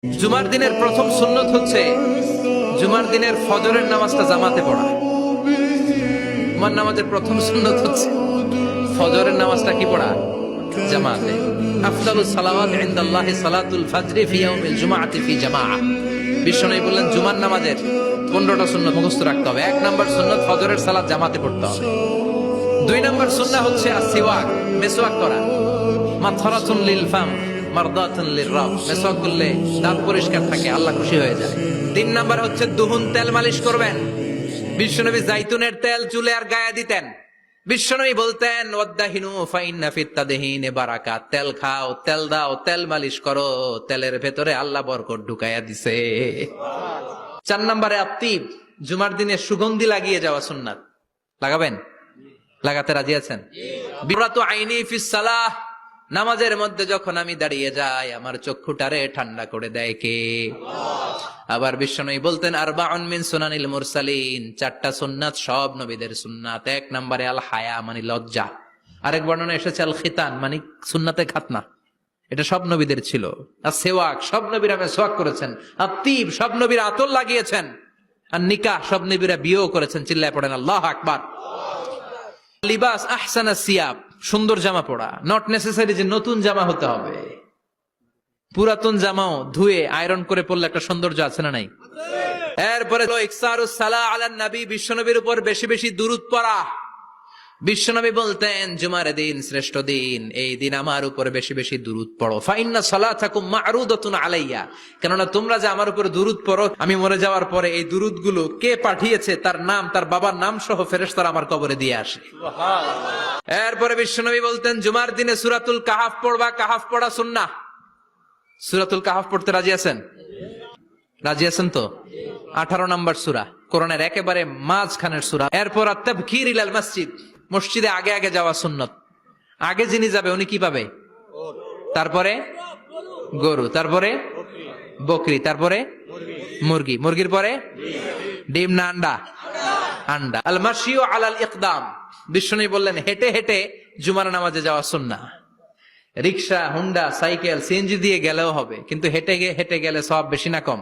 জুমার দিনের প্রথম সুন্নত হচ্ছে জুমার দিনের ফজরের নামাজটা জামাতে পড়া। জুমার নামাজের প্রথম সুন্নত হচ্ছে ফজরের নামাজটা কি পড়া? জামাতে। আফদালুস সালাওয়াত ইনদাল্লাহি সালাতুল ফজরি ফি ইয়াউমিল জুমআতি ফি জামাআহ। বিশ্বনবী বললেন জুমার নামাজের 15টা সুন্নত মুখস্থ রাখতে হবে। 1 নাম্বার সুন্নত ফজরের সালাত জামাতে পড়তে হবে। 2 নাম্বার সুন্নাহ হচ্ছে আসওয়াক, মেসওয়াক করা। মাথরাতুন লিল ফাম মারদাতুন লিররাব, মেসওয়াক করলে দাঁত পরিষ্কার থাকে, আল্লাহ খুশি হয়ে যায়। 3 নাম্বার হচ্ছে দুহুন, তেল মালিশ করবেন। বিশ্বনবী জাইতুনের তেল চুলে আর গায়ে দিতেন। বিশ্বনবী বলতেন ওয়াদাহিনু ফাইন্না ফিত তাদহিনে বারাকাত, তেল খাও, তেল দাও, তেল মালিশ করো, তেলের ভেতরে আল্লাহ বরকত ঢুকাইয়া দিছে। 4 নম্বরে আত্তিব, জুমার দিনে সুগন্ধি লাগিয়ে যাওয়া সুন্নাত। লাগাবেন? লাগাতে রাজি আছেন? বিরাতু আইনি ফিস সালাহ, নামাজের মধ্যে যখন আমি দাঁড়িয়ে যাই আমার চক্ষুটারে ঠান্ডা করে দেয় কে? আবার বিশ্বনবী বলতেন আরবাউন মিন সুনানিল মুরসালিন, 4টা সুন্নাত সব নবীদের সুন্নাত। 1 নম্বরে আল হায়া মানে লজ্জা। আরেক বর্ণনা এসেছে আল খিতান মানে সুন্নাতে খাতনা, এটা সব নবীদের ছিল। আর সেওয়াক, সব নবীরা মেসওয়াক করেছেন। আর তিব, সব নবীরা আতর লাগিয়েছেন। আর নিকাহ, সব নবীরা বিয়েও করেছেন। চিল্লায় পড়েন আল্লাহু আকবার। লিবাস আহসানা সিয়াব, সুন্দর জামা পড়া। নট নেসেসারি যে নতুন জামা হতে হবে, পুরাতন জামাও ধুয়ে আয়রন করে পরলে একটা সৌন্দর্য আছে না নাই? এরপরে ইকসারুস সালাহ আলান নবী, বিশ্বনবীর উপর বেশি বেশি দুরূদ পড়া। বিশ্বনবী বলতেন জুমার দিন শ্রেষ্ঠ দিন, এই দিন আমার উপর বেশি বেশি দুরূদ পড়ো। ফাইন্না সালাতাকুম মা'রুদাতুন আলাইয়া, কেননা তোমরা যে আমার উপর দুরূদ পড়ো, আমি মরে যাওয়ার পরে এই দুরূদগুলো কে পাঠিয়েছে তার নাম, তার বাবার নাম সহ ফেরেশতারা আমার কবরে দিয়ে আসে। সুবহানাল্লাহ। এরপরে বিশ্বনবী বলতেন জুমার দিনে সূরাতুল কাহাফ পড়বা, কাহাফ পড়া সুন্নাহ। সূরাতুল কাহাফ পড়তে রাজি আছেন? রাজি আছেন তো? 18 নম্বর সূরা, কোরআনের একেবারে মাঝখানের সূরা। এরপর আত-তাবকির ইলাল মসজিদ, মসজিদে আগে আগে যাওয়া সুন্নত। আগে যিনি যাবে উনি কি পাবে? তারপরে গরু, তারপরে বকরি, তারপরে মুরগি, মুরগির পরে ডিম না আন্ডা? আন্ডা। আল মাশিউ আলাল ইকদাম, বিশ্বনবী বললেন হেঁটে হেঁটে জুমার নামাজে যাওয়া সুন্নাহ। রিকশা, হুন্ডা, সাইকেল, সিএনজি দিয়ে গেলেও হবে, কিন্তু হেঁটে হেঁটে গেলে সওয়াব বেশি না কম?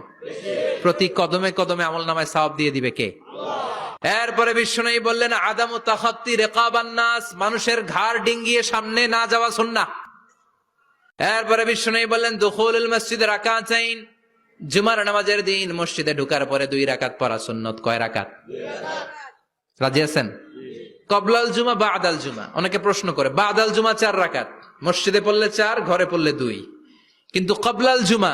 প্রতি কদমে কদমে আমলনামায় সওয়াব দিয়ে দিবে কে? এরপরে বিশ্বনবী বললেন আদামু তাখাত্তি রিকাবান নাস, মানুষের ঘাড় ডিঙ্গিয়ে সামনে না যাওয়া সুন্নাহ। এরপরে বিশ্বনবী বললেন দুখুলুল মসজিদে রাকাতাইন, জুমার নামাজের দিন মসজিদে ঢোকার পরে 2 রাকাত পড়া সুন্নত। কয় রাকাত? 2 রাকাত। রাজি আছেন? কবলাল জুমা বাদাল জুমা, অনেকে প্রশ্ন করে বাদাল জুমা 4 রাকাত, মসজিদে পড়লে 4, ঘরে পড়লে 2, কিন্তু কবলাল জুমা